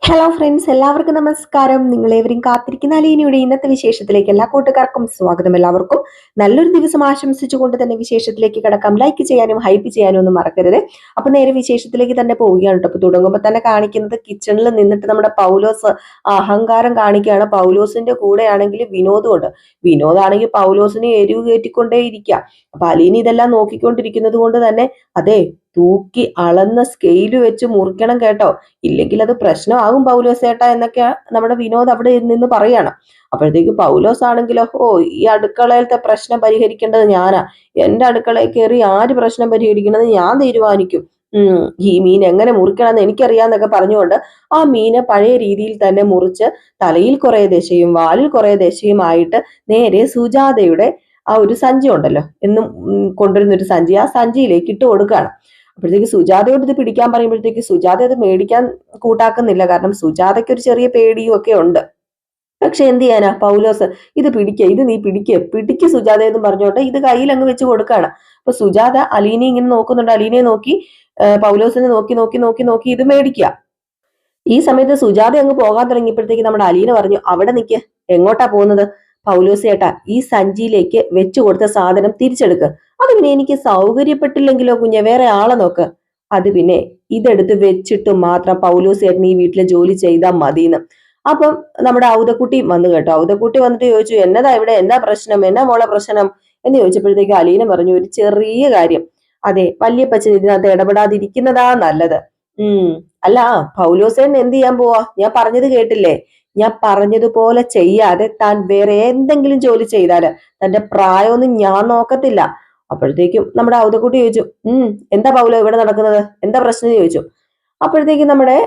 Hello friends, എല്ലാവർക്കും നമസ്കാരം. നിങ്ങളേവരും കാത്തിരിക്കുന്ന അലീനയുടെ ഇന്നത്തെ വിശേഷത്തിലേക്ക് എല്ലാ കൂട്ടുകാർക്കും സ്വാഗതം. എല്ലാവർക്കും നല്ലൊരു ദിവസം ആശംസിച്ചുകൊണ്ട് തന്നെ വിശേഷത്തിലേക്ക് കിടക്കാം. ലൈക്ക് ചെയ്യാനും ഹൈപ്പ് ചെയ്യാനും ഒന്നും മറക്കരുത്. അപ്പൊ നേരെ വിശേഷത്തിലേക്ക് തന്നെ പോവുകയാണ് കേട്ടോ. അപ്പൊ തുടങ്ങുമ്പോൾ തന്നെ കാണിക്കുന്നത് കിച്ചണിൽ നിന്നിട്ട് നമ്മുടെ പൗലോസ് അഹങ്കാരം കാണിക്കുകയാണ്. പൗലോസിന്റെ കൂടെ ആണെങ്കിൽ വിനോദും ഉണ്ട്. വിനോദാണെങ്കിൽ പൗലോസിനെ എരിവ് കയറ്റിക്കൊണ്ടേ ഇരിക്കുക. അപ്പൊ അലീന ഇതെല്ലാം നോക്കിക്കൊണ്ടിരിക്കുന്നത് കൊണ്ട് തന്നെ അതെ, തൂക്കി അളന്ന സ്കെയില് വെച്ച് മുറിക്കണം കേട്ടോ, ഇല്ലെങ്കിൽ അത് പ്രശ്നമാകും പൗലോസ് ഏട്ടാ എന്നൊക്കെ നമ്മുടെ വിനോദ് അവിടെ നിന്ന് പറയാണ്. അപ്പോഴത്തേക്കും പൗലോസ് ആണെങ്കിലോ, ഈ അടുക്കളയിലത്തെ പ്രശ്നം പരിഹരിക്കേണ്ടത് ഞാനാ, എന്റെ അടുക്കളയിൽ കയറി ആര് പ്രശ്നം പരിഹരിക്കണത് ഞാൻ തീരുമാനിക്കും. ഈ മീൻ എങ്ങനെ മുറിക്കണമെന്ന് എനിക്കറിയാന്നൊക്കെ പറഞ്ഞുകൊണ്ട് ആ മീനെ പഴയ രീതിയിൽ തന്നെ മുറിച്ച് തലയിൽ കുറെ ദശയും വാലിൽ കുറെ ദശയുമായിട്ട് നേരെ സുജാതയുടെ ആ ഒരു സഞ്ചി ഉണ്ടല്ലോ എന്നും കൊണ്ടുവരുന്ന ഒരു സഞ്ചി, ആ സഞ്ചിയിലേക്ക് ഇട്ട് കൊടുക്കുകയാണ്. അപ്പോഴത്തേക്ക് സുജാതയോട് ഇത് പിടിക്കാൻ പറയുമ്പോഴത്തേക്ക് സുജാത അത് മേടിക്കാൻ കൂട്ടാക്കുന്നില്ല. കാരണം സുജാതയ്ക്ക് ഒരു ചെറിയ പേടിയും ഒക്കെ ഉണ്ട്. പക്ഷെ എന്ത് ചെയ്യാനാ, പൗലോസ് ഇത് ഇത് നീ പിടിക്ക് സുജാത എന്ന് പറഞ്ഞോട്ടെ ഇത് കയ്യിൽ അങ്ങ് വെച്ച് കൊടുക്കുകയാണ്. അപ്പൊ സുജാത അലീനെ ഇങ്ങനെ നോക്കുന്നുണ്ട്. അലീനെ നോക്കി പൗലോസിനെ നോക്കി നോക്കി നോക്കി നോക്കി ഇത് മേടിക്കുക. ഈ സമയത്ത് സുജാത അങ്ങ് പോകാൻ തുടങ്ങിയപ്പോഴത്തേക്ക് നമ്മുടെ അലീന പറഞ്ഞു, അവിടെ നിൽക്ക്, എങ്ങോട്ടാ പോകുന്നത്? പൗലോസ് ചേട്ടാ, ഈ സഞ്ചിയിലേക്ക് വെച്ചു കൊടുത്ത സാധനം തിരിച്ചെടുക്ക്. അത് പിന്നെ എനിക്ക് സൗകര്യപ്പെട്ടില്ലെങ്കിലോ കുഞ്ഞെ, വേറെ ആളെ നോക്ക്. അത് പിന്നെ ഇതെടുത്ത് വെച്ചിട്ട് മാത്രം പൗലോസ് ചേട്ടൻ ഈ വീട്ടിലെ ജോലി ചെയ്താൽ മതിന്ന്. അപ്പം നമ്മുടെ ഔതക്കുട്ടി വന്നു കേട്ടോ. ഔതക്കുട്ടി വന്നിട്ട് ചോദിച്ചു, എന്നതാ ഇവിടെ, എന്നാ പ്രശ്നം, എന്നാ മോളെ പ്രശ്നം എന്ന് ചോദിച്ചപ്പോഴത്തേക്ക് അലീന പറഞ്ഞു, ഒരു ചെറിയ കാര്യം. അതെ, വല്യപ്പച്ചൻ ഇതിനകത്ത് ഇടപെടാതിരിക്കുന്നതാ നല്ലത്. അല്ല, പൗലോസേട്ടൻ എന്ത് ചെയ്യാൻ പോവാ? ഞാൻ പറഞ്ഞത് കേട്ടില്ലേ? ഞാൻ പറഞ്ഞതുപോലെ ചെയ്യാതെ താൻ വേറെ എന്തെങ്കിലും ജോലി ചെയ്താല് തന്റെ പ്രായമൊന്നും ഞാൻ നോക്കത്തില്ല. അപ്പോഴത്തേക്കും നമ്മുടെ ഔതക്കുട്ടി ചോദിച്ചു, എന്താ പൗലോ ഇവിടെ നടക്കുന്നത്, എന്താ പ്രശ്നം ചോദിച്ചു. അപ്പോഴത്തേക്കും നമ്മുടെ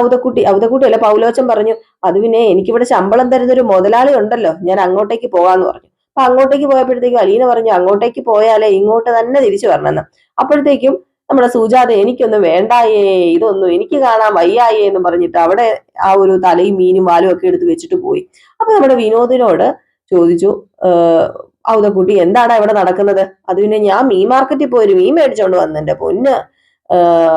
ഔതക്കുട്ടി അല്ല പൗലോച്ചൻ പറഞ്ഞു, അത് പിന്നെ എനിക്കിവിടെ ശമ്പളം തരുന്നൊരു മുതലാളി ഉണ്ടല്ലോ, ഞാൻ അങ്ങോട്ടേക്ക് പോകാന്ന് പറഞ്ഞു. അപ്പൊ അങ്ങോട്ടേക്ക് പോയപ്പോഴത്തേക്കും അലീന പറഞ്ഞു, അങ്ങോട്ടേക്ക് പോയാലേ ഇങ്ങോട്ട് തന്നെ തിരിച്ചു വരണമെന്ന്. അപ്പോഴത്തേക്കും നമ്മുടെ സുജാത, എനിക്കൊന്നും വേണ്ടായേ, ഇതൊന്നും എനിക്ക് കാണാൻ വയ്യായേ എന്ന് പറഞ്ഞിട്ട് അവിടെ ആ ഒരു തലയും മീനും വാലും ഒക്കെ എടുത്ത് വെച്ചിട്ട് പോയി. അപ്പൊ നമ്മുടെ വിനോദിനോട് ചോദിച്ചു, ഔതക്കുട്ടി എന്താണ് ഇവിടെ നടക്കുന്നത്? അത് പിന്നെ ഞാൻ മീൻ മാർക്കറ്റിൽ പോയി ഒരു മീൻ മേടിച്ചോണ്ട് വന്നു എന്റെ പൊന്ന്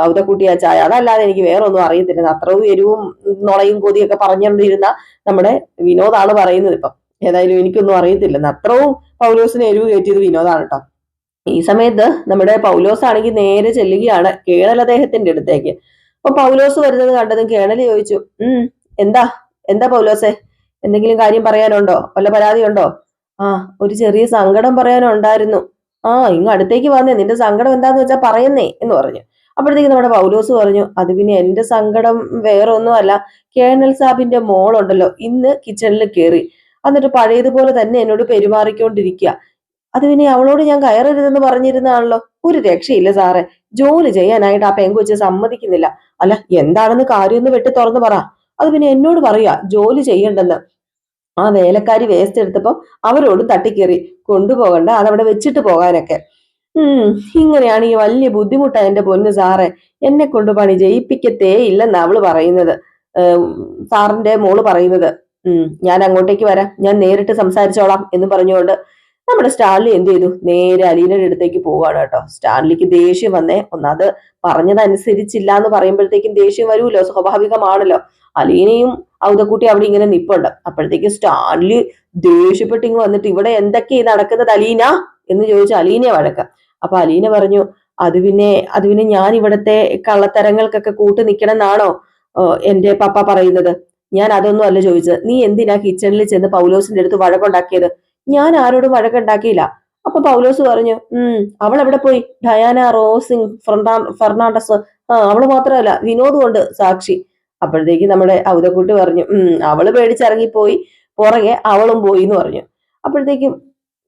ഔതക്കുട്ടിയാ ചായ, അതല്ലാതെ എനിക്ക് വേറെ ഒന്നും അറിയത്തില്ല. അത്രയും എരിവും നുളയും കൊതിയൊക്കെ പറഞ്ഞുകൊണ്ടിരുന്ന നമ്മുടെ വിനോദാണ് പറയുന്നത്. ഇപ്പം ഏതായാലും എനിക്കൊന്നും അറിയത്തില്ലെന്ന് അത്രയും പൗലോസിന് എരിവ് കയറ്റിയത് വിനോദാണ് കേട്ടോ. ഈ സമയത്ത് നമ്മുടെ പൗലോസ് ആണെങ്കിൽ നേരെ ചെല്ലുകയാണ് കേണൽ അദ്ദേഹത്തിന്റെ അടുത്തേക്ക്. അപ്പൊ പൗലോസ് വരുന്നത് കണ്ടതും കേണൽ ചോദിച്ചു, എന്താ എന്താ പൗലോസെ, എന്തെങ്കിലും കാര്യം പറയാനുണ്ടോ, വല്ല പരാതി ഉണ്ടോ? ഒരു ചെറിയ സങ്കടം പറയാനുണ്ടായിരുന്നു. ഇങ്ങ് അടുത്തേക്ക് വന്നേ, നിന്റെ സങ്കടം എന്താന്ന് വെച്ചാ പറയുന്നേ എന്ന് പറഞ്ഞു. അപ്പോഴത്തേക്ക് നമ്മുടെ പൗലോസ് പറഞ്ഞു, അത് പിന്നെ എന്റെ സങ്കടം വേറെ ഒന്നും അല്ല, കേണൽ സാബിന്റെ മോളുണ്ടല്ലോ ഇന്ന് കിച്ചണിൽ കയറി, എന്നിട്ട് പഴയതുപോലെ തന്നെ എന്നോട് പെരുമാറിക്കൊണ്ടിരിക്കുക. അത് പിന്നെ അവളോട് ഞാൻ കയറരുതെന്ന് പറഞ്ഞിരുന്നാണല്ലോ. ഒരു രക്ഷയില്ല സാറേ, ജോലി ചെയ്യാനായിട്ട് ആ പെങ്കൊച്ച് സമ്മതിക്കുന്നില്ല. അല്ല, എന്താണെന്ന് കാര്യമൊന്ന് വെട്ടി തുറന്നു പറ. അത് പിന്നെ എന്നോട് പറയാ ജോലി ചെയ്യണ്ടെന്ന്. ആ വേലക്കാരി വേസ്റ്റ് എടുത്തപ്പോ അവരോടും തട്ടിക്കേറി, കൊണ്ടുപോകണ്ട, അതവിടെ വെച്ചിട്ട് പോകാനൊക്കെ. ഇങ്ങനെയാണ് ഈ വലിയ ബുദ്ധിമുട്ടാ എന്റെ പൊന്ന് സാറേ, എന്നെ കൊണ്ട് പണി ചെയ്യിപ്പിക്കത്തേ ഇല്ലെന്ന് അവള് പറയുന്നത്, സാറിന്റെ മോള് പറയുന്നത്. ഞാൻ അങ്ങോട്ടേക്ക് വരാം, ഞാൻ നേരിട്ട് സംസാരിച്ചോളാം എന്ന് പറഞ്ഞുകൊണ്ട് നമ്മുടെ സ്റ്റാൻലി എന്ത് ചെയ്തു, നേരെ അലീനയുടെ അടുത്തേക്ക് പോവാണ് കേട്ടോ. സ്റ്റാൻലിക്ക് ദേഷ്യം വന്നേ, ഒന്നത് പറഞ്ഞതനുസരിച്ചില്ല എന്ന് പറയുമ്പോഴത്തേക്കും ദേഷ്യം വരുമല്ലോ, സ്വാഭാവികമാണല്ലോ. അലീനയും ഔതക്കുട്ടി അവിടെ ഇങ്ങനെ നിപ്പുണ്ട്. അപ്പോഴത്തേക്കും സ്റ്റാൻലി ദേഷ്യപ്പെട്ട് ഇങ്ങ് വന്നിട്ട്, ഇവിടെ എന്തൊക്കെയാ നടക്കുന്നത് അലീന എന്ന് ചോദിച്ചു അലീനയെ വഴക്ക. അപ്പൊ അലീന പറഞ്ഞു, അത് പിന്നെ ഞാൻ ഇവിടത്തെ കള്ളത്തരങ്ങൾക്കൊക്കെ കൂട്ടു നിൽക്കണം എന്നാണോ എന്റെ പപ്പ പറയുന്നത്? ഞാൻ അതൊന്നും അല്ല ചോദിച്ചത്. നീ എന്തിനാ കിച്ചണിൽ ചെന്ന് പൗലോസിന്റെ അടുത്ത് വഴക്കുണ്ടാക്കിയത്? ഞാൻ ആരോടും വഴക്കുണ്ടാക്കിയില്ല. അപ്പൊ പൗലോസ് പറഞ്ഞു, അവൾ എവിടെ പോയി? ഡയാന റോസിംഗ് ഫെർണാണ്ടസ്, അവള് മാത്രമല്ല വിനോദും ഉണ്ട് സാക്ഷി. അപ്പോഴത്തേക്ക് നമ്മുടെ ഔതക്കുട്ടി പറഞ്ഞു, അവള് പേടിച്ചിറങ്ങിപ്പോയി, പുറകെ അവളും പോയി എന്ന് പറഞ്ഞു. അപ്പോഴത്തേക്കും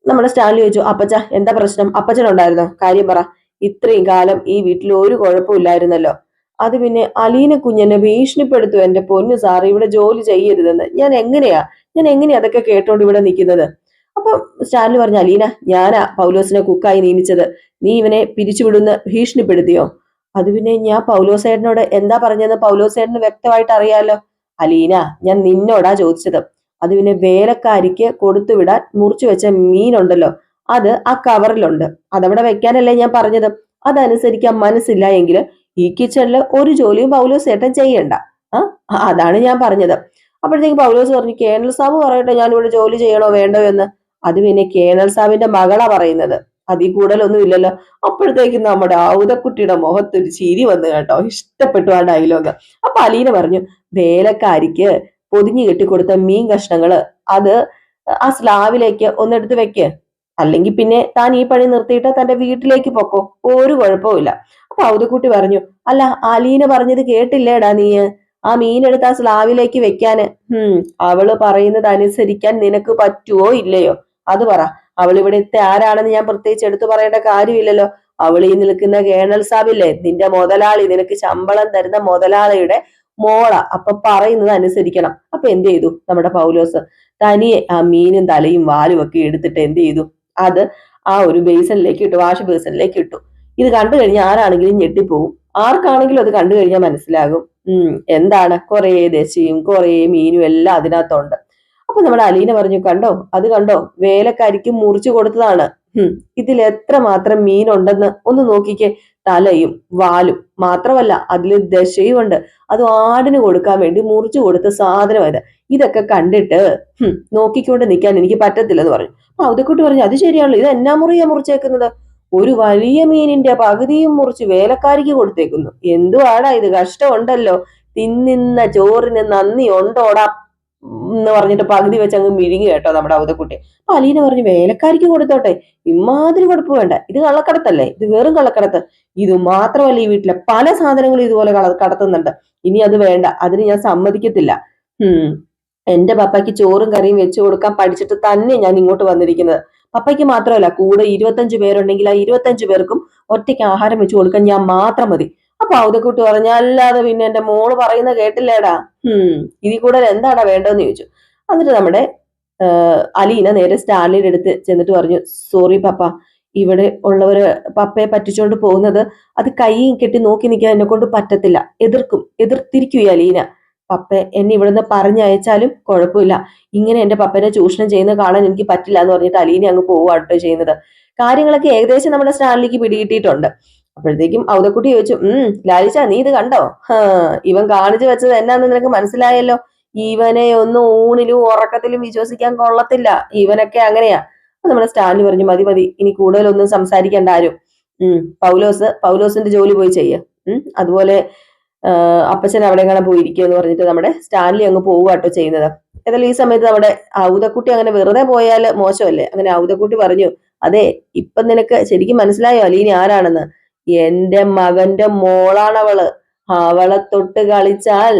നമ്മുടെ സ്റ്റാൻലി ചോദിച്ചു, അപ്പച്ച എന്താ പ്രശ്നം, അപ്പച്ചനുണ്ടായിരുന്നോ, കാര്യം പറ. ഇത്രയും കാലം ഈ വീട്ടിൽ ഒരു കുഴപ്പമില്ലായിരുന്നല്ലോ. അത് പിന്നെ അലീന കുഞ്ഞെന്നെ ഭീഷണിപ്പെടുത്തു എന്റെ പൊന്നു സാറ്, ഇവിടെ ജോലി ചെയ്യരുതെന്ന്. ഞാൻ എങ്ങനെയാ അതൊക്കെ കേട്ടോണ്ട് ഇവിടെ നിൽക്കുന്നത്? അപ്പൊ സ്റ്റാൻലി പറഞ്ഞു, അലീന, ഞാനാ പൗലോസിനെ കുക്കായി നിയമിച്ചത്, നീ ഇവനെ പിരിച്ചുവിടുന്ന ഭീഷണിപ്പെടുത്തിയോ? അത് പിന്നെ ഞാൻ പൗലോസേട്ടനോട് എന്താ പറഞ്ഞതെന്ന് പൗലോസേട്ടന് വ്യക്തമായിട്ട് അറിയാലോ. അലീന, ഞാൻ നിന്നോടാ ചോദിച്ചത്. അത് പിന്നെ വേലക്കാരിക്ക് കൊടുത്തുവിടാൻ മുറിച്ചു വെച്ച മീനുണ്ടല്ലോ, അത് ആ കവറിലുണ്ട്, അതവിടെ വെക്കാനല്ലേ ഞാൻ പറഞ്ഞത്. അതനുസരിക്കാൻ മനസ്സില്ല എങ്കിൽ ഈ കിച്ചണില് ഒരു ജോലിയും പൗലോസേട്ടൻ ചെയ്യണ്ട. അതാണ് ഞാൻ പറഞ്ഞത്. അപ്പോഴത്തേക്ക് പൗലോസ് പറഞ്ഞു, കേണൽ സാബ് പറയട്ടെ ഞാൻ ഇവിടെ ജോലി ചെയ്യണോ വേണ്ടോ എന്ന്. അത് പിന്നെ കേണൽ സാബിന്റെ മകളാ പറയുന്നത്, അതിൽ കൂടുതലൊന്നും ഇല്ലല്ലോ. അപ്പോഴത്തേക്കും നമ്മുടെ ഔതക്കുട്ടിയുടെ മുഖത്തൊരു ചിരി വന്നു കേട്ടോ, ഇഷ്ടപ്പെട്ടു ആ ഡയലോഗ്. അപ്പൊ അലീന പറഞ്ഞു, വേലക്കാരിക്ക് പൊതിഞ്ഞു കെട്ടിക്കൊടുത്ത മീൻ കഷ്ണങ്ങള് അത് ആ സ്ലാവിലേക്ക് ഒന്നെടുത്ത് വെക്ക്, അല്ലെങ്കിൽ പിന്നെ താൻ ഈ പണി നിർത്തിയിട്ട് തന്റെ വീട്ടിലേക്ക് പൊക്കോ, ഒരു കുഴപ്പമില്ല. അപ്പൊ ഔതക്കുട്ടി പറഞ്ഞു, അല്ല അലീന പറഞ്ഞത് കേട്ടില്ലേടാ നീ, ആ മീനെടുത്ത് ആ സ്ലാവിലേക്ക് വെക്കാന്. അവള് പറയുന്നത് അനുസരിക്കാൻ നിനക്ക് പറ്റുവോ ഇല്ലയോ അത് പറ. അവൾ ഇവിടുത്തെ ആരാണെന്ന് ഞാൻ പ്രത്യേകിച്ച് എടുത്തു പറയേണ്ട കാര്യമില്ലല്ലോ. അവൾ ഈ നിൽക്കുന്ന കേണൽ സാബില്ലേ, നിന്റെ മുതലാളി, നിനക്ക് ശമ്പളം തരുന്ന മുതലാളിയുടെ മോള. അപ്പൊ പറയുന്നത് അനുസരിക്കണം. അപ്പൊ എന്ത് ചെയ്തു നമ്മുടെ പൗലോസ്? തനിയെ ആ മീനും തലയും വാലും ഒക്കെ എടുത്തിട്ട് എന്ത് ചെയ്തു? അത് ആ ഒരു ബേസനിലേക്ക് ഇട്ടു, വാഷ് ബേസനിലേക്ക് ഇട്ടു. ഇത് കണ്ടു കഴിഞ്ഞാൽ ആരാണെങ്കിലും ഞെട്ടിപ്പോവും. ആർക്കാണെങ്കിലും അത് കണ്ടു കഴിഞ്ഞാൽ മനസ്സിലാകും എന്താണ്, കുറെ ദശയും കുറെ മീനും എല്ലാം അതിനകത്തുണ്ട്. അപ്പൊ നമ്മുടെ അലീന പറഞ്ഞു, കണ്ടോ, അത് കണ്ടോ, വേലക്കാരിക്ക് മുറിച്ചു കൊടുത്തതാണ്. ഇതിൽ എത്ര മാത്രം മീനുണ്ടെന്ന് ഒന്ന് നോക്കിക്കേ. തലയും വാലും മാത്രമല്ല, അതിൽ ദശയും ഉണ്ട്. അത് ആടിന് കൊടുക്കാൻ വേണ്ടി മുറിച്ചു കൊടുത്ത സാധനം ഇത്. ഇതൊക്കെ കണ്ടിട്ട് നോക്കിക്കൊണ്ട് നിൽക്കാൻ എനിക്ക് പറ്റത്തില്ലെന്ന് പറഞ്ഞു. അപ്പൊ അവതക്കുട്ടി പറഞ്ഞു, അത് ശരിയാണല്ലോ, ഇത് എന്നാ മുറിയാ മുറിച്ചേക്കുന്നത്? ഒരു വലിയ മീനിന്റെ പകുതിയും മുറിച്ച് വേലക്കാരിക്ക് കൊടുത്തേക്കുന്നു. എന്തുവാടാ ഇത്, കഷ്ടമുണ്ടല്ലോ, തിന്നിന്ന ചോറിന് നന്ദി ഉണ്ടോടാ എന്ന് പറഞ്ഞിട്ട് പകുതി വെച്ച് അങ്ങ് മിഴുങ്ങി കേട്ടോ നമ്മുടെ അവതക്കുട്ടി. അപ്പൊ അലീന പറഞ്ഞു, വേലക്കാരിക്ക് കൊടുത്തോട്ടെ, ഇമാതിരി കൊടുപ്പ് വേണ്ട, ഇത് കള്ളക്കടത്തല്ലേ, ഇത് വെറും കള്ളക്കടത്ത്. ഇത് മാത്രമല്ല, ഈ വീട്ടിലെ പല സാധനങ്ങളും ഇതുപോലെ കടത്തുന്നുണ്ട്. ഇനി അത് വേണ്ട, അതിന് ഞാൻ സമ്മതിക്കത്തില്ല. എന്റെ പപ്പയ്ക്ക് ചോറും കറിയും വെച്ചു കൊടുക്കാൻ പഠിച്ചിട്ട് തന്നെ ഞാൻ ഇങ്ങോട്ട് വന്നിരിക്കുന്നത്. പപ്പയ്ക്ക് മാത്രമല്ല, കൂടെ 25 പേരുണ്ടെങ്കിൽ ആ 25 പേർക്കും ഒറ്റയ്ക്ക് ആഹാരം വെച്ചു കൊടുക്കാൻ ഞാൻ മാത്രം മതി. അപ്പൊ ഔതക്കുട്ടി പറഞ്ഞ, അല്ലാതെ പിന്നെ എന്റെ മോള് പറയുന്ന കേട്ടില്ലേടാ, ഇതിൽ കൂടുതൽ എന്താടാ വേണ്ടതെന്ന് ചോദിച്ചു. എന്നിട്ട് നമ്മുടെ അലീന നേരെ സ്റ്റാൻലിയുടെ അടുത്ത് ചെന്നിട്ട് പറഞ്ഞു, സോറി പപ്പ, ഇവിടെ ഉള്ളവര് പപ്പയെ പറ്റിച്ചോണ്ട് പോകുന്നത് അത് കൈ കെട്ടി നോക്കി നിൽക്കാൻ എന്നെ കൊണ്ട് പറ്റത്തില്ല. എതിർത്തിരിക്കും ഈ അലീന. പപ്പ എന്നെ ഇവിടുന്ന് പറഞ്ഞയച്ചാലും കുഴപ്പമില്ല, ഇങ്ങനെ എന്റെ പപ്പനെ ചൂഷണം ചെയ്യുന്നത് കാണാൻ എനിക്ക് പറ്റില്ല എന്ന് പറഞ്ഞിട്ട് അലീന അങ്ങ് പോവുകട്ടോ ചെയ്യുന്നത്. കാര്യങ്ങളൊക്കെ ഏകദേശം നമ്മുടെ സ്റ്റാൻലിക്ക് പിടികിട്ടിയിട്ടുണ്ട്. അപ്പോഴത്തേക്കും ഔതക്കുട്ടി ചോദിച്ചു, ലാലിച്ച നീ ഇത് കണ്ടോ? ഇവൻ കാണിച്ചു വെച്ചത് എന്നാന്ന് നിനക്ക് മനസ്സിലായല്ലോ. ഇവനെ ഒന്നും ഊണിലും ഉറക്കത്തിലും വിശ്വസിക്കാൻ കൊള്ളത്തില്ല, ഇവനൊക്കെ അങ്ങനെയാ. അപ്പൊ നമ്മുടെ സ്റ്റാൻലി പറഞ്ഞു, മതി മതി, ഇനി കൂടുതലൊന്നും സംസാരിക്കേണ്ട ആരും. പൗലോസിന്റെ ജോലി പോയി ചെയ്യ. അതുപോലെ അപ്പച്ചൻ അവിടെ എങ്ങനെ പോയിരിക്കും എന്ന് പറഞ്ഞിട്ട് നമ്മുടെ സ്റ്റാൻലി അങ്ങ് പോവുക ചെയ്യുന്നത്. ഏതായാലും ഈ സമയത്ത് നമ്മുടെ ഔതക്കുട്ടി അങ്ങനെ വെറുതെ പോയാൽ മോശമല്ലേ. അങ്ങനെ ഔതക്കുട്ടി പറഞ്ഞു, അതെ, ഇപ്പൊ നിനക്ക് ശരിക്കും മനസ്സിലായോ അലീന ആരാണെന്ന്? എന്റെ മകന്റെ മോളാണവള്. അവളെ തൊട്ട് കളിച്ചാൽ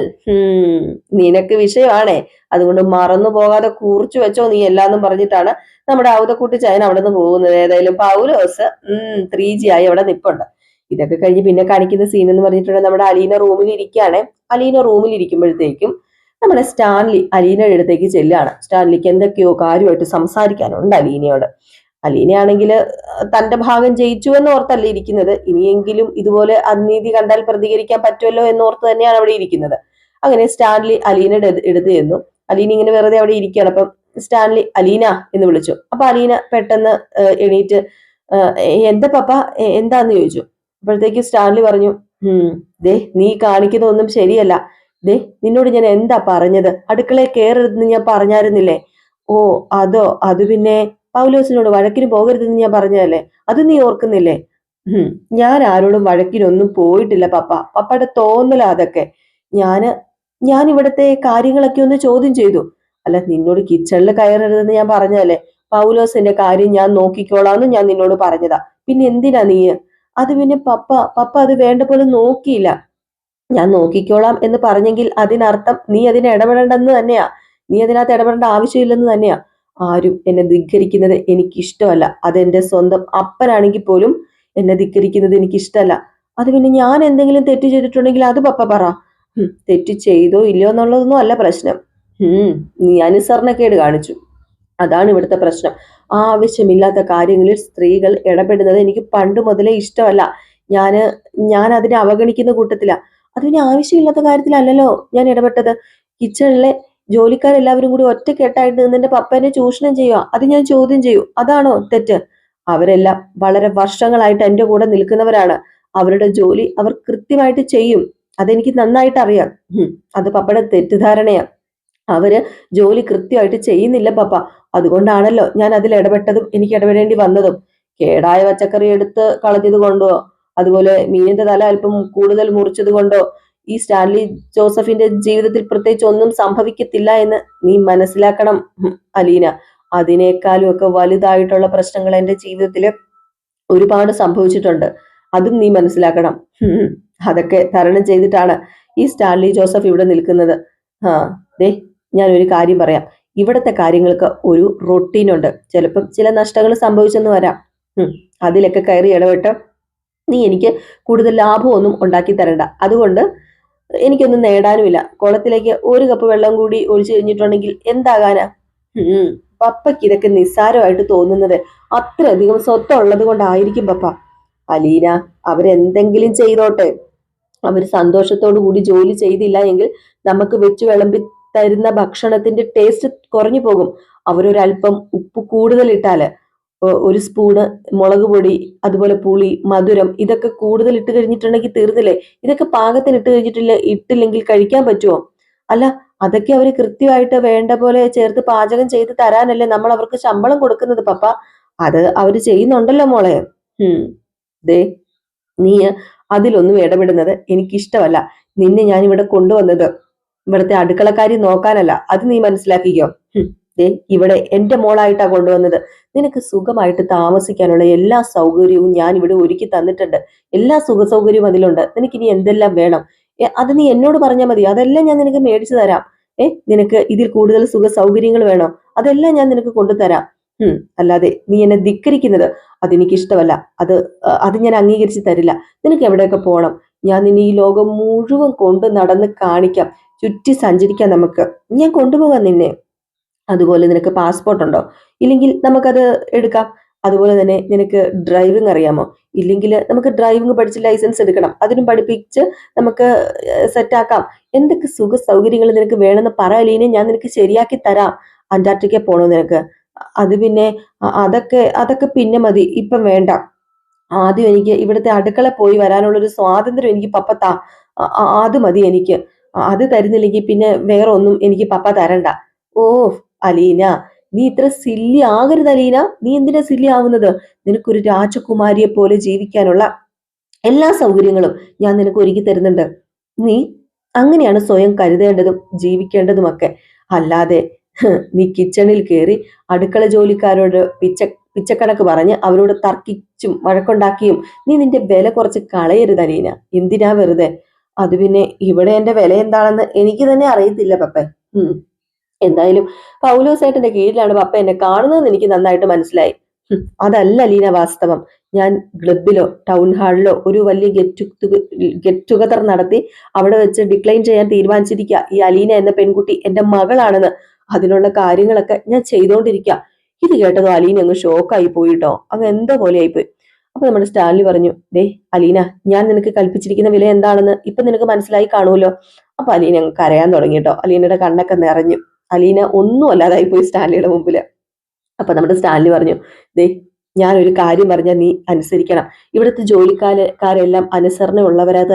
നിനക്ക് വിഷയമാണേ, അതുകൊണ്ട് മറന്നു പോകാതെ കുറിച്ചു വെച്ചോ നീ എല്ലാന്നും പറഞ്ഞിട്ടാണ് നമ്മുടെ ഔതക്കുട്ടി ചൈന അവിടെ നിന്ന് പോകുന്നത്. ഏതായാലും പൗലോസ് 3G ആയി അവിടെ നിപ്പുണ്ട്. ഇതൊക്കെ കഴിഞ്ഞ് പിന്നെ കാണിക്കുന്ന സീൻ എന്ന് പറഞ്ഞിട്ടുണ്ടെങ്കിൽ നമ്മുടെ അലീന റൂമിൽ ഇരിക്കുകയാണ്. അലീന റൂമിൽ ഇരിക്കുമ്പോഴത്തേക്കും നമ്മുടെ സ്റ്റാൻലി അലീനയുടെ അടുത്തേക്ക് ചെല്ലുകയാണ്. സ്റ്റാൻലിക്ക് എന്തൊക്കെയോ കാര്യമായിട്ട് സംസാരിക്കാനുണ്ട് അലീനയോട്. അലീനയാണെങ്കിൽ തന്റെ ഭാഗം ജയിച്ചു എന്ന് ഓർത്തല്ല ഇരിക്കുന്നത്, ഇനിയെങ്കിലും ഇതുപോലെ അനീതി കണ്ടാൽ പ്രതികരിക്കാൻ പറ്റുമല്ലോ എന്നോർത്ത് തന്നെയാണ് അവിടെ ഇരിക്കുന്നത്. അങ്ങനെ സ്റ്റാൻലി അലീനയുടെ എടുത്ത് ചെന്നു. അലീന ഇങ്ങനെ വെറുതെ അവിടെ ഇരിക്കുകയാണ്. അപ്പം സ്റ്റാൻലി അലീന എന്ന് വിളിച്ചു. അപ്പൊ അലീന പെട്ടെന്ന് എണീറ്റ്, എന്താ പപ്പ, എന്താന്ന് ചോദിച്ചു. അപ്പോഴത്തേക്ക് സ്റ്റാൻലി പറഞ്ഞു, ദേ നീ കാണിക്കുന്നതൊന്നും ശരിയല്ല. ദേ നിന്നോട് ഞാൻ എന്താ പറഞ്ഞത്, അടുക്കളയിൽ കയറരുതെന്ന് ഞാൻ പറഞ്ഞായിരുന്നില്ലേ? ഓ അതോ, അത് പിന്നെ പൗലോസിനോട് വഴക്കിന് പോകരുതെന്ന് ഞാൻ പറഞ്ഞതല്ലേ, അത് നീ ഓർക്കുന്നില്ലേ? ഞാൻ ആരോടും വഴക്കിനൊന്നും പോയിട്ടില്ല പപ്പ, പപ്പയുടെ തോന്നലാ അതൊക്കെ. ഞാൻ ഇവിടുത്തെ കാര്യങ്ങളൊക്കെ ഒന്ന് ചോദ്യം ചെയ്തു. അല്ല, നിന്നോട് കിച്ചണിൽ കയറരുതെന്ന് ഞാൻ പറഞ്ഞതല്ലേ, പൗലോസിന്റെ കാര്യം ഞാൻ നോക്കിക്കോളാന്ന് ഞാൻ നിന്നോട് പറഞ്ഞതാ. പിന്നെ എന്തിനാ നീ? അത് പിന്നെ പപ്പ അത് വേണ്ട പോലെ നോക്കിയില്ല. ഞാൻ നോക്കിക്കോളാം എന്ന് പറഞ്ഞെങ്കിൽ അതിനർത്ഥം നീ അതിനെ ഇടപെടേണ്ടെന്ന് തന്നെയാ, നീ അതിനകത്ത് ഇടപെടേണ്ട ആവശ്യമില്ലെന്ന് തന്നെയാ. ആരും എന്നെ ധിക്കരിക്കുന്നത് എനിക്കിഷ്ടമല്ല. അതെന്റെ സ്വന്തം അപ്പനാണെങ്കിൽ പോലും എന്നെ ധിക്കരിക്കുന്നത് എനിക്കിഷ്ടമല്ല. അത് പിന്നെ ഞാൻ എന്തെങ്കിലും തെറ്റ് ചെയ്തിട്ടുണ്ടെങ്കിൽ അത് പപ്പ പറ. തെറ്റ് ചെയ്തോ ഇല്ലയോ എന്നുള്ളതൊന്നും അല്ല പ്രശ്നം. നീ അനുസരണക്കേട് കാണിച്ചു, അതാണ് ഇവിടുത്തെ പ്രശ്നം. ആവശ്യമില്ലാത്ത കാര്യങ്ങളിൽ സ്ത്രീകൾ ഇടപെടുന്നത് എനിക്ക് പണ്ട് മുതലേ ഇഷ്ടമല്ല. ഞാൻ അതിനെ അവഗണിക്കുന്ന കൂട്ടത്തില. അതിന് ആവശ്യമില്ലാത്ത കാര്യത്തിലല്ലല്ലോ ഞാൻ ഇടപെട്ടത്. കിച്ചണിലെ ജോലിക്കാരെല്ലാവരും കൂടി ഒറ്റക്കെട്ടായിട്ട് നിന്റെ പപ്പനെ ചൂഷണം ചെയ്യുക, അത് ഞാൻ ചോദ്യം ചെയ്യൂ. അതാണോ തെറ്റ്? അവരെല്ലാം വളരെ വർഷങ്ങളായിട്ട് എന്റെ കൂടെ നിൽക്കുന്നവരാണ്. അവരുടെ ജോലി അവർ കൃത്യമായിട്ട് ചെയ്യും. അതെനിക്ക് നന്നായിട്ട് അറിയാം. അത് പപ്പയുടെ തെറ്റിദ്ധാരണയാ. അവര് ജോലി കൃത്യമായിട്ട് ചെയ്യുന്നില്ല പപ്പ. അതുകൊണ്ടാണല്ലോ ഞാൻ അതിൽ ഇടപെട്ടതും എനിക്ക് ഇടപെടേണ്ടി വന്നതും. കേടായ പച്ചക്കറി എടുത്ത് കളഞ്ഞത് കൊണ്ടോ, അതുപോലെ മീനിന്റെ തല അല്പം കൂടുതൽ മുറിച്ചത് കൊണ്ടോ ഈ സ്റ്റാൻലി ജോസഫിന്റെ ജീവിതത്തിൽ പ്രത്യേകിച്ച് ഒന്നും സംഭവിക്കത്തില്ല എന്ന് നീ മനസ്സിലാക്കണം അലീന. അതിനേക്കാളും ഒക്കെ വലുതായിട്ടുള്ള പ്രശ്നങ്ങൾ എന്റെ ജീവിതത്തിൽ ഒരുപാട് സംഭവിച്ചിട്ടുണ്ട്. അതും നീ മനസ്സിലാക്കണം. അതൊക്കെ തരണം ചെയ്തിട്ടാണ് ഈ സ്റ്റാൻലി ജോസഫ് ഇവിടെ നിൽക്കുന്നത്. ആ ദേ, ഞാൻ ഒരു കാര്യം പറയാം. ഇവിടത്തെ കാര്യങ്ങൾക്ക് ഒരു റൊട്ടീനുണ്ട്. ചിലപ്പം ചില നഷ്ടങ്ങൾ സംഭവിച്ചെന്ന് വരാം. അതിലൊക്കെ കയറി ഇടപെട്ട് നീ എനിക്ക് കൂടുതൽ ലാഭമൊന്നും ഉണ്ടാക്കി തരണ്ട. അതുകൊണ്ട് എനിക്കൊന്നും നേടാനുമില്ല. കുളത്തിലേക്ക് ഒരു കപ്പ് വെള്ളം കൂടി ഒഴിച്ചു കഴിഞ്ഞിട്ടുണ്ടെങ്കിൽ എന്താകാനാ? പപ്പയ്ക്ക് ഇതൊക്കെ നിസ്സാരമായിട്ട് തോന്നുന്നത് അത്രയധികം സ്വത്തുള്ളത് കൊണ്ടായിരിക്കും പപ്പ. അലീന, അവരെന്തെങ്കിലും ചെയ്തോട്ടെ. അവർ സന്തോഷത്തോടു കൂടി ജോലി ചെയ്തില്ല എങ്കിൽ നമുക്ക് വെച്ച് വിളമ്പി തരുന്ന ഭക്ഷണത്തിന്റെ ടേസ്റ്റ് കുറഞ്ഞു പോകും. അവരൊരല്പം ഉപ്പ് കൂടുതൽ ഇട്ടാല്, ഒരു സ്പൂണ് മുളക് പൊടി, അതുപോലെ പുളി, മധുരം, ഇതൊക്കെ കൂടുതൽ ഇട്ട് കഴിഞ്ഞിട്ടുണ്ടെങ്കിൽ തീർന്നില്ലേ? ഇതൊക്കെ പാകത്തിന് ഇട്ടില്ലെങ്കിൽ കഴിക്കാൻ പറ്റുമോ? അല്ല, അതൊക്കെ അവര് കൃത്യമായിട്ട് വേണ്ട പോലെ ചേർത്ത് പാചകം ചെയ്ത് തരാനല്ലേ നമ്മൾ അവർക്ക് ശമ്പളം കൊടുക്കുന്നത് പപ്പ. അത് അവര് ചെയ്യുന്നുണ്ടല്ലോ മോളെ. ദേ, നീ അതിലൊന്നും ഇടപെടുന്നത് എനിക്കിഷ്ടമല്ല. നിന്നെ ഞാൻ ഇവിടെ കൊണ്ടുവന്നത് ഇവിടുത്തെ അടുക്കളക്കാരി നോക്കാനല്ല. അത് നീ മനസ്സിലാക്കിക്കോ. ദേ, ഇവിടെ എന്റെ മോളായിട്ടാ കൊണ്ടുവന്നത്. നിനക്ക് സുഖമായിട്ട് താമസിക്കാനുള്ള എല്ലാ സൗകര്യവും ഞാൻ ഇവിടെ ഒരുക്കി തന്നിട്ടുണ്ട്. എല്ലാ സുഖ സൗകര്യവും അതിലുണ്ട്. നിനക്ക് ഇനി എന്തെല്ലാം വേണം അത് നീ എന്നോട് പറഞ്ഞാൽ മതി. അതെല്ലാം ഞാൻ നിനക്ക് മേടിച്ചു തരാം. നിനക്ക് ഇതിൽ കൂടുതൽ സുഖ സൗകര്യങ്ങൾ വേണോ? അതെല്ലാം ഞാൻ നിനക്ക് കൊണ്ടുതരാം. അല്ലാതെ നീ എന്നെ ധിക്കരിക്കുന്നത് അതെനിക്ക് ഇഷ്ടമല്ല. അത് ഞാൻ അംഗീകരിച്ച് തരില്ല. നിനക്ക് എവിടെയൊക്കെ പോകണം, ഞാൻ നിന്നെ ഈ ലോകം മുഴുവൻ കൊണ്ട് നടന്ന് കാണിക്കാം. ചുറ്റി സഞ്ചരിക്കാം നമുക്ക്. ഞാൻ കൊണ്ടുപോകാം നിന്നെ. അതുപോലെ നിനക്ക് പാസ്പോർട്ട് ഉണ്ടോ? ഇല്ലെങ്കിൽ നമുക്കത് എടുക്കാം. അതുപോലെ തന്നെ നിനക്ക് ഡ്രൈവിംഗ് അറിയാമോ? ഇല്ലെങ്കിൽ നമുക്ക് ഡ്രൈവിംഗ് പഠിച്ച് ലൈസൻസ് എടുക്കണം. അതിനും പഠിപ്പിച്ച് നമുക്ക് സെറ്റാക്കാം. എന്തൊക്കെ സുഖ സൗകര്യങ്ങൾ നിനക്ക് വേണമെന്ന് പറയലീനെ, ഞാൻ നിനക്ക് ശരിയാക്കി തരാം. അന്റാർട്ടിക്ക പോണോ നിനക്ക്? അത് പിന്നെ അതൊക്കെ പിന്നെ മതി, ഇപ്പം വേണ്ട. ആദ്യം എനിക്ക് ഇവിടുത്തെ അടുക്കള പോയി വരാനുള്ളൊരു സ്വാതന്ത്ര്യം എനിക്ക് പപ്പ താ. അത് മതി എനിക്ക്. അത് തരുന്നില്ലെങ്കിൽ പിന്നെ വേറെ ഒന്നും എനിക്ക് പപ്പ തരണ്ട. ഓ അലീന, നീ ഇത്ര സില്ലി ആകരുത് അലീന. നീ എന്തിനാ സില്ലി ആവുന്നത്? നിനക്കൊരു രാജകുമാരിയെ പോലെ ജീവിക്കാനുള്ള എല്ലാ സൗകര്യങ്ങളും ഞാൻ നിനക്ക് ഒരുക്കി തരുന്നുണ്ട്. നീ അങ്ങനെയാണ് സ്വയം കരുതേണ്ടതും ജീവിക്കേണ്ടതുമൊക്കെ. അല്ലാതെ നീ കിച്ചണിൽ കയറി അടുക്കള ജോലിക്കാരോട് പിച്ചക്കണക്ക് പറഞ്ഞ് അവരോട് തർക്കിച്ചും വഴക്കുണ്ടാക്കിയും നീ നിന്റെ വില കുറച്ച് കളയരുത് അലീന. എന്തിനാ വെറുതെ? അത് പിന്നെ ഇവിടെ എന്റെ വില എന്താണെന്ന് എനിക്ക് തന്നെ അറിയത്തില്ല പപ്പ. എന്തായാലും പൗലോസേട്ടന്റെ കീഴിലാണ് പപ്പ എന്നെ കാണുന്നതെന്ന് എനിക്ക് നന്നായിട്ട് മനസ്സിലായി. അതല്ല അലീന വാസ്തവം. ഞാൻ ക്ലബിലോ ടൗൺ ഹാളിലോ ഒരു വലിയ ഗെറ്റ് ടുഗദർ നടത്തി അവിടെ വെച്ച് ഡിക്ലൈൻ ചെയ്യാൻ തീരുമാനിച്ചിരിക്കുക ഈ അലീന എന്ന പെൺകുട്ടി എന്റെ മകളാണെന്ന്. അതിനുള്ള കാര്യങ്ങളൊക്കെ ഞാൻ ചെയ്തുകൊണ്ടിരിക്കുക. ഇത് കേട്ടതോ അലീന അങ്ങ് ഷോക്കായി പോയിട്ടോ. അങ്ങ് എന്തോ പോലെ ആയിപ്പോയി. അപ്പൊ നമ്മുടെ സ്റ്റാൻലി പറഞ്ഞു, ദേ അലീന, ഞാൻ നിനക്ക് കൽപ്പിച്ചിരിക്കുന്ന വില എന്താണെന്ന് ഇപ്പൊ നിനക്ക് മനസ്സിലായി കാണുമല്ലോ. അപ്പൊ അലീന അങ്ങ് കരയാൻ തുടങ്ങിട്ടോ. അലീനയുടെ കണ്ണൊക്കെ നിറഞ്ഞു. അലീന ഒന്നും അല്ലാതായി പോയി സ്റ്റാൻലിയുടെ മുമ്പില്. അപ്പൊ നമ്മുടെ സ്റ്റാൻലി പറഞ്ഞു, ദേ ഞാനൊരു കാര്യം പറഞ്ഞാൽ നീ അനുസരിക്കണം. ഇവിടുത്തെ ജോലിക്കാരെല്ലാം അനുസരണ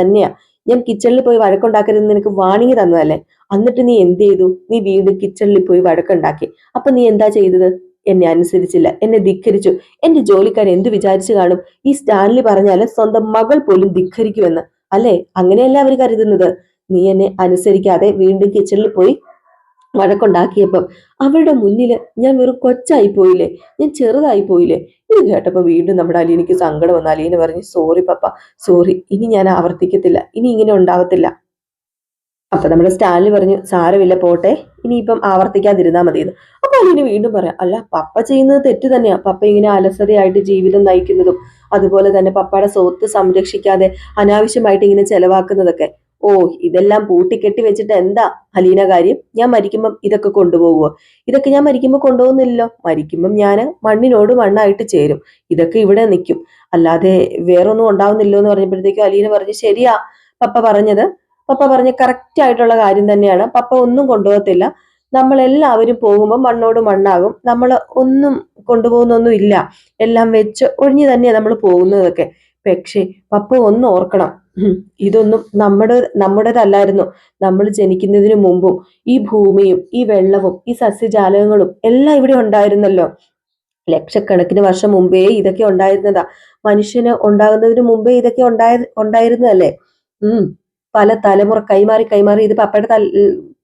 തന്നെയാ. ഞാൻ കിച്ചണിൽ പോയി വഴക്കുണ്ടാക്കരുതെന്ന് നിനക്ക് വാണിംഗ് തന്നതല്ലേ? എന്നിട്ട് നീ എന്ത് ചെയ്തു? നീ വീണ്ടും കിച്ചണിൽ പോയി വഴക്കുണ്ടാക്കി. അപ്പൊ നീ എന്താ ചെയ്തത്? എന്നെ അനുസരിച്ചില്ല, എന്നെ ധിക്കരിച്ചു. എന്റെ ജോലിക്കാർ എന്ത് വിചാരിച്ചു കാണും? ഈ സ്റ്റാൻലി പറഞ്ഞാല് സ്വന്തം മകൾ പോലും ധിക്കരിക്കുമെന്ന് അല്ലേ? അങ്ങനെയല്ല അവർ കരുതുന്നത്. നീ എന്നെ അനുസരിക്കാതെ വീണ്ടും കിച്ചണിൽ പോയി വഴക്കുണ്ടാക്കിയപ്പം അവരുടെ മുന്നിൽ ഞാൻ വെറും കൊച്ചായി പോയില്ലേ? ഞാൻ ചെറുതായി പോയില്ലേ? ഇത് കേട്ടപ്പോ വീണ്ടും നമ്മുടെ അലീനയ്ക്ക് സങ്കടം വന്നു. അലീന പറഞ്ഞു, സോറി പപ്പ, സോറി. ഇനി ഞാൻ ആവർത്തിക്കത്തില്ല. ഇനി ഇങ്ങനെ ഉണ്ടാവത്തില്ല. അപ്പൊ നമ്മുടെ സ്റ്റാൻലി പറഞ്ഞു, സാരമില്ല, പോട്ടെ, ഇനിയിപ്പം ആവർത്തിക്കാതിരുന്നാ മതിയെന്ന്. അപ്പൊ അലീന വീണ്ടും പറയാം, അല്ല പപ്പ ചെയ്യുന്നത് തെറ്റ് തന്നെയാ. പപ്പ ഇങ്ങനെ അലസതയായിട്ട് ജീവിതം നയിക്കുന്നതും അതുപോലെ തന്നെ പപ്പയുടെ സ്വത്ത് സംരക്ഷിക്കാതെ അനാവശ്യമായിട്ട് ഇങ്ങനെ ചെലവാക്കുന്നതൊക്കെ. ഓ, ഇതെല്ലാം പൂട്ടിക്കെട്ടി വെച്ചിട്ട് എന്താ അലീന കാര്യം? ഞാൻ മരിക്കുമ്പം ഇതൊക്കെ കൊണ്ടുപോകുവോ? ഇതൊക്കെ ഞാൻ മരിക്കുമ്പോൾ കൊണ്ടുപോകുന്നില്ലല്ലോ. മരിക്കുമ്പം ഞാൻ മണ്ണിനോട് മണ്ണായിട്ട് ചേരും. ഇതൊക്കെ ഇവിടെ നിൽക്കും, അല്ലാതെ വേറൊന്നും ഉണ്ടാവുന്നില്ലോ എന്ന് പറഞ്ഞപ്പോഴത്തേക്കും അലീന പറഞ്ഞു, ശരിയാ പപ്പ പറഞ്ഞത്. പപ്പ പറഞ്ഞ കറക്റ്റ് ആയിട്ടുള്ള കാര്യം തന്നെയാണ്. പപ്പ ഒന്നും കൊണ്ടുപോകത്തില്ല. നമ്മളെല്ലാവരും പോകുമ്പോൾ മണ്ണോട് മണ്ണാകും. നമ്മൾ ഒന്നും കൊണ്ടുപോകുന്നൊന്നും ഇല്ല. എല്ലാം വെച്ച് ഒഴിഞ്ഞു തന്നെയാണ് നമ്മൾ പോകുന്നതൊക്കെ. പക്ഷേ പപ്പ ഒന്ന് ഓർക്കണം, ഉം. ഇതൊന്നും നമ്മുടേതല്ലായിരുന്നു. നമ്മൾ ജനിക്കുന്നതിന് മുമ്പും ഈ ഭൂമിയും ഈ വെള്ളവും ഈ സസ്യജാലകങ്ങളും എല്ലാം ഇവിടെ ഉണ്ടായിരുന്നല്ലോ. ലക്ഷക്കണക്കിന് വർഷം മുമ്പേ ഇതൊക്കെ ഉണ്ടായിരുന്നതാ. മനുഷ്യന് ഉണ്ടാകുന്നതിന് മുമ്പേ ഇതൊക്കെ ഉണ്ടായിരുന്നതല്ലേ. ഉം പല തലമുറ കൈമാറി കൈമാറി ഇത്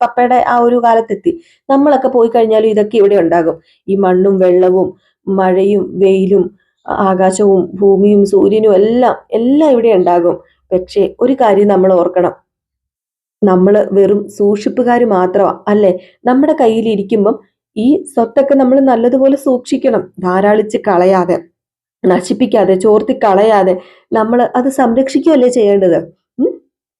പപ്പയുടെ ആ ഒരു കാലത്തെത്തി. നമ്മളൊക്കെ പോയി കഴിഞ്ഞാലും ഇതൊക്കെ ഇവിടെ ഉണ്ടാകും. ഈ മണ്ണും വെള്ളവും മഴയും വെയിലും ആകാശവും ഭൂമിയും സൂര്യനും എല്ലാം എല്ലാം ഇവിടെ ഉണ്ടാകും. പക്ഷേ ഒരു കാര്യം നമ്മൾ ഓർക്കണം, നമ്മൾ വെറും സൂക്ഷിപ്പുകാർ മാത്രമാ അല്ലെ. നമ്മുടെ കയ്യിൽ ഇരിക്കുമ്പം ഈ സ്വത്തൊക്കെ നമ്മൾ നല്ലതുപോലെ സൂക്ഷിക്കണം, ധാരാളിച്ച് കളയാതെ, നശിപ്പിക്കാതെ, ചോർത്തി കളയാതെ നമ്മൾ അത് സംരക്ഷിക്കുകയല്ലേ ചെയ്യേണ്ടത്. ഉം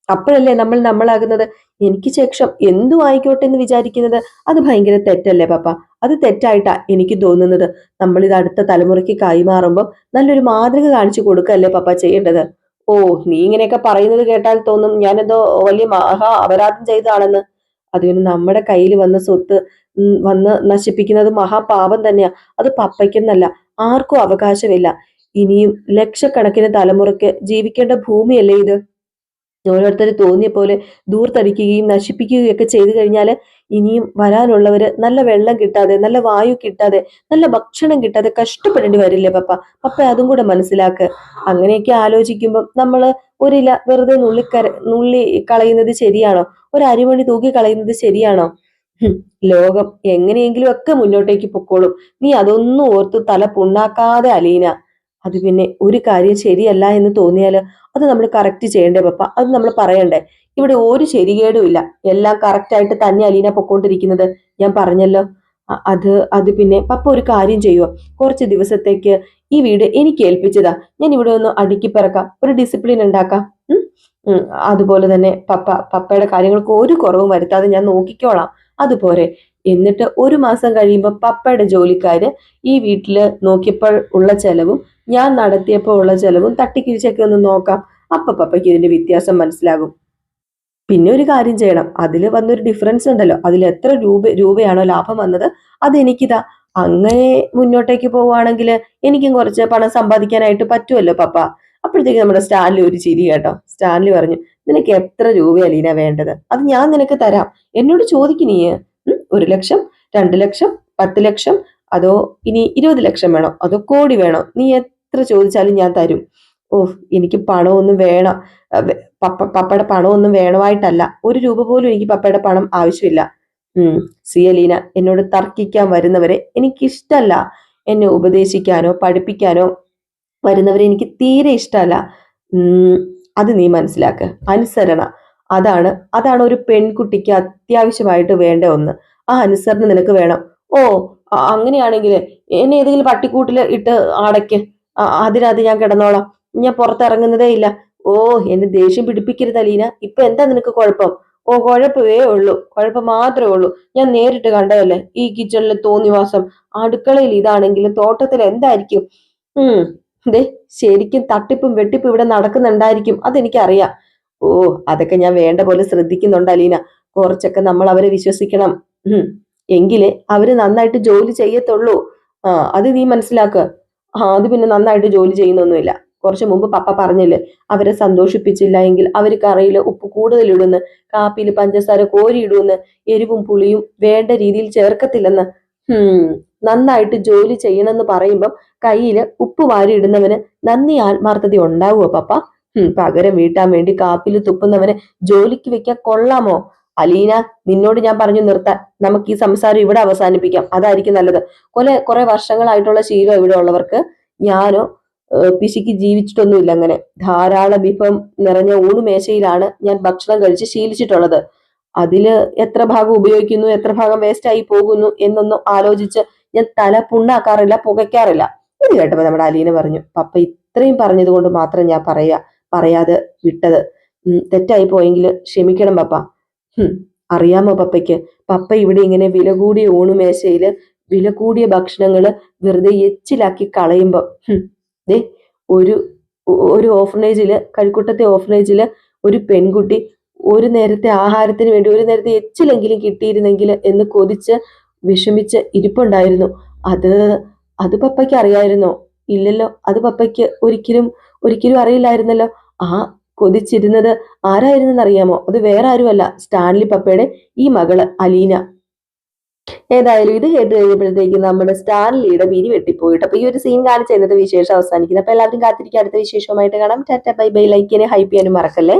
അപ്പോഴല്ലേ നമ്മൾ നമ്മളാകുന്നത്. എനിക്ക് ശേഷം എന്തു ആയിക്കോട്ടെ എന്ന് വിചാരിക്കുന്നത് അത് ഭയങ്കര തെറ്റല്ലേ പപ്പ? അത് തെറ്റായിട്ടാ എനിക്ക് തോന്നുന്നത്. നമ്മൾ ഇത് അടുത്ത തലമുറയ്ക്ക് കൈമാറുമ്പോൾ നല്ലൊരു മാതൃക കാണിച്ചു കൊടുക്കല്ലേ പപ്പ ചെയ്യേണ്ടത്. ഓ, നീ ഇങ്ങനെയൊക്കെ പറയുന്നത് കേട്ടാൽ തോന്നും ഞാനെന്തോ വലിയ മഹാ അപരാധം ചെയ്തതാണെന്ന്. അതിന് നമ്മുടെ കയ്യിൽ വന്ന സ്വത്ത് വന്ന് നശിപ്പിക്കുന്നത് മഹാപാപം തന്നെയാ. അത് പപ്പയ്ക്കെന്നല്ല, ആർക്കും അവകാശമില്ല. ഇനിയും ലക്ഷക്കണക്കിന് തലമുറയ്ക്ക് ജീവിക്കേണ്ട ഭൂമിയല്ലേ ഇത്. ഓരോരുത്തർ തോന്നിയ പോലെ ദൂർത്തടിക്കുകയും നശിപ്പിക്കുകയും ഒക്കെ ചെയ്തു കഴിഞ്ഞാൽ ഇനിയും വരാനുള്ളവര് നല്ല വെള്ളം കിട്ടാതെ, നല്ല വായു കിട്ടാതെ, നല്ല ഭക്ഷണം കിട്ടാതെ കഷ്ടപ്പെടേണ്ടി വരില്ലേ പപ്പ? പപ്പ അതും കൂടെ മനസ്സിലാക്ക്. അങ്ങനെയൊക്കെ ആലോചിക്കുമ്പോൾ നമ്മൾ ഒരില വെറുതെ നുള്ളി കളയുന്നത് ശരിയാണോ? ഒരു അരിമണി തൂക്കി കളയുന്നത് ശരിയാണോ? ലോകം എങ്ങനെയെങ്കിലും ഒക്കെ മുന്നോട്ടേക്ക് പൊക്കോളും. നീ അതൊന്നും ഓർത്ത് തല പുണ്ണാക്കാതെ അലീന. അത് പിന്നെ ഒരു കാര്യം ശരിയല്ല എന്ന് തോന്നിയാൽ അത് നമ്മൾ കറക്റ്റ് ചെയ്യണ്ടേ പപ്പ? അത് നമ്മൾ പറയണ്ടേ? ഇവിടെ ഒരു ശരികേടും ഇല്ല, എല്ലാം കറക്റ്റ് ആയിട്ട് തന്നെ അലീന പൊക്കോണ്ടിരിക്കുന്നത്. ഞാൻ പറഞ്ഞല്ലോ. അത് പിന്നെ പപ്പ ഒരു കാര്യം ചെയ്യുക, കുറച്ച് ദിവസത്തേക്ക് ഈ വീട് എനിക്ക് ഏൽപ്പിച്ചതാ. ഞാൻ ഇവിടെ ഒന്ന് അടുക്കി പിറക്കാം, ഒരു ഡിസിപ്ലിൻ ഉണ്ടാക്കാം. അതുപോലെ തന്നെ പപ്പയുടെ കാര്യങ്ങൾക്ക് ഒരു കുറവും വരുത്താതെ ഞാൻ നോക്കിക്കോളാം. അതുപോലെ എന്നിട്ട് ഒരു മാസം കഴിയുമ്പോൾ പപ്പയുടെ ജോലിക്കാര് ഈ വീട്ടില് നോക്കിയപ്പോൾ ഉള്ള ചെലവും ഞാൻ നടത്തിയപ്പോൾ ഉള്ള ചെലവും തട്ടിക്കിഴിച്ചൊക്കെ ഒന്ന് നോക്കാം. അപ്പൊ പപ്പയ്ക്ക് ഇതിന്റെ വ്യത്യാസം മനസ്സിലാകും. പിന്നെ ഒരു കാര്യം ചെയ്യണം, അതിൽ വന്നൊരു ഡിഫറൻസ് ഉണ്ടല്ലോ, അതിൽ എത്ര രൂപയാണോ ലാഭം വന്നത് അത് എനിക്കിതാ. അങ്ങനെ മുന്നോട്ടേക്ക് പോവുകയാണെങ്കിൽ എനിക്കും കുറച്ച് പണം സമ്പാദിക്കാനായിട്ട് പറ്റുമല്ലോ പപ്പ. അപ്പോഴത്തേക്ക് നമ്മുടെ സ്റ്റാൻലി ഒരു ചിരി കേട്ടോ. സ്റ്റാൻലി പറഞ്ഞു, നിനക്ക് എത്ര രൂപയാ ലീന വേണ്ടത്? അത് ഞാൻ നിനക്ക് തരാം. എന്നോട് ചോദിക്ക് നീ. 1 ലക്ഷം, 2 ലക്ഷം, 10 ലക്ഷം, അതോ ഇനി 20 ലക്ഷം വേണോ, അതോ കോടി വേണോ? നീ എത്ര ചോദിച്ചാലും ഞാൻ തരും. ഓഹ്, എനിക്ക് പണമൊന്നും വേണം. പപ്പയുടെ പണമൊന്നും വേണമായിട്ടല്ല, 1 രൂപ പോലും എനിക്ക് പപ്പയുടെ പണം ആവശ്യമില്ല. സിയലീന, എന്നോട് തർക്കിക്കാൻ വരുന്നവരെ എനിക്കിഷ്ടല്ല. എന്നെ ഉപദേശിക്കാനോ പഠിപ്പിക്കാനോ വരുന്നവരെ എനിക്ക് തീരെ ഇഷ്ടമല്ല. അത് നീ മനസ്സിലാക്ക്. അനുസരണ, അതാണ് അതാണ് ഒരു പെൺകുട്ടിക്ക് അത്യാവശ്യമായിട്ട് വേണ്ട ഒന്ന്. ആ അനുസരണ നിനക്ക് വേണം. ഓ, അങ്ങനെയാണെങ്കിൽ എന്നെ ഏതെങ്കിലും പട്ടിക്കൂട്ടിൽ ഇട്ട് അടയ്ക്ക്. അതിനകത്ത് ഞാൻ കിടന്നോളാം. ഞാൻ പുറത്തിറങ്ങുന്നതേ ഇല്ല. ഓ, എന്നെ ദേഷ്യം പിടിപ്പിക്കരുത് അലീന. ഇപ്പൊ എന്താ നിനക്ക് കുഴപ്പം? ഓ, കുഴപ്പമേ ഉള്ളൂ, കുഴപ്പം മാത്രമേ ഉള്ളൂ. ഞാൻ നേരിട്ട് കണ്ടതല്ലേ ഈ കിച്ചണിലെ തോന്നിവാസം. അടുക്കളയിൽ ഇതാണെങ്കിലും തോട്ടത്തിൽ എന്തായിരിക്കും. ദേ, ശരിക്കും തട്ടിപ്പും വെട്ടിപ്പും ഇവിടെ നടക്കുന്നുണ്ടായിരിക്കും, അതെനിക്കറിയാം. ഓ, അതൊക്കെ ഞാൻ വേണ്ട പോലെ ശ്രദ്ധിക്കുന്നുണ്ട് അലീന. കുറച്ചൊക്കെ നമ്മൾ അവരെ വിശ്വസിക്കണം. എങ്കിലേ അവര് നന്നായിട്ട് ജോലി ചെയ്യത്തുള്ളൂ. അത് നീ മനസ്സിലാക്കുക. അത് പിന്നെ നന്നായിട്ട് ജോലി ചെയ്യുന്നൊന്നുമില്ല. കുറച്ചു മുമ്പ് പപ്പ പറഞ്ഞില്ലേ, അവരെ സന്തോഷിപ്പിച്ചില്ല എങ്കിൽ അവർ കറിയിൽ ഉപ്പ് കൂടുതലിടുന്ന്, കാപ്പിയിൽ പഞ്ചസാര കോരിയിടുമെന്ന്, എരിവും പുളിയും വേണ്ട രീതിയിൽ ചേർക്കത്തില്ലെന്ന്. നന്നായിട്ട് ജോലി ചെയ്യണമെന്ന് പറയുമ്പം കയ്യിൽ ഉപ്പ് വാരി ഇടുന്നവന് നന്ദി ആത്മാർത്ഥത ഉണ്ടാവുമോ പപ്പ? പകരം വീട്ടാൻ വേണ്ടി കാപ്പിൽ തുപ്പുന്നവനെ ജോലിക്ക് വെക്കാൻ കൊള്ളാമോ? അലീന, നിന്നോട് ഞാൻ പറഞ്ഞു നിർത്താൻ. നമുക്ക് ഈ സംസാരം ഇവിടെ അവസാനിപ്പിക്കാം, അതായിരിക്കും നല്ലത്. കുറെ വർഷങ്ങളായിട്ടുള്ള ശീലം ഇവിടെ ഉള്ളവർക്ക്. ഞാനോ പിശുക്ക് ജീവിച്ചിട്ടൊന്നുമില്ല. അങ്ങനെ ധാരാളം വിഭവം നിറഞ്ഞ ഊണുമേശയിലാണ് ഞാൻ ഭക്ഷണം കഴിച്ച് ശീലിച്ചിട്ടുള്ളത്. അതില് എത്ര ഭാഗം ഉപയോഗിക്കുന്നു, എത്ര ഭാഗം വേസ്റ്റ് ആയി പോകുന്നു എന്നൊന്നും ആലോചിച്ച് ഞാൻ തല പുണ്ണാക്കാറില്ല, പുകയ്ക്കാറില്ല. ഇത് കേട്ടപ്പോ നമ്മുടെ അലീന പറഞ്ഞു, പപ്പ ഇത്രയും പറഞ്ഞത് കൊണ്ട് മാത്രം ഞാൻ പറയാതെ വിട്ടത്. തെറ്റായി പോയെങ്കിൽ ക്ഷമിക്കണം പപ്പ. അറിയാമോ പപ്പയ്ക്ക്, പപ്പ ഇവിടെ ഇങ്ങനെ വില കൂടിയ ഊണുമേശയില് വില കൂടിയ ഭക്ഷണങ്ങള് വെറുതെ എച്ചിലാക്കി കളയുമ്പോ ദേ, ഒരു ഓഫനേജില്, കഴക്കൂട്ടത്തെ ഓഫനേജില് ഒരു പെൺകുട്ടി ഒരു നേരത്തെ ആഹാരത്തിന് വേണ്ടി ഒരു നേരത്തെ എച്ചിലെങ്കിലും കിട്ടിയിരുന്നെങ്കിൽ എന്ന് കൊതിച്ച് വിഷമിച്ച് ഇരിപ്പുണ്ടായിരുന്നു. അത് പപ്പയ്ക്ക് അറിയായിരുന്നോ? ഇല്ലല്ലോ, അത് പപ്പയ്ക്ക് ഒരിക്കലും അറിയില്ലായിരുന്നല്ലോ. ആ കൊതിച്ചിരുന്നത് ആരായിരുന്നെന്നറിയാമോ? അത് വേറെ ആരുമല്ല, സ്റ്റാൻലി പപ്പയുടെ ഈ മകള് അലീന. ഏതായാലും ഇത് കേട്ട് കഴിഞ്ഞപ്പോഴത്തേക്കും നമ്മുടെ സ്റ്റാൻലിയുടെ പിരി വെട്ടിപ്പോയിട്ട്. അപ്പൊ ഈ ഒരു സീൻ കാണിച്ച ഇന്നത്തെ വിശേഷം അവസാനിക്കുന്നത്. അപ്പൊ എല്ലാവരും കാത്തിരിക്കുക അടുത്ത വിശേഷവുമായിട്ട് കാണാം. Tata bye bye. ലൈക്ക് ചെയ്യാനും ഹൈപ്പ് ചെയ്യാനും മറക്കല്ലേ.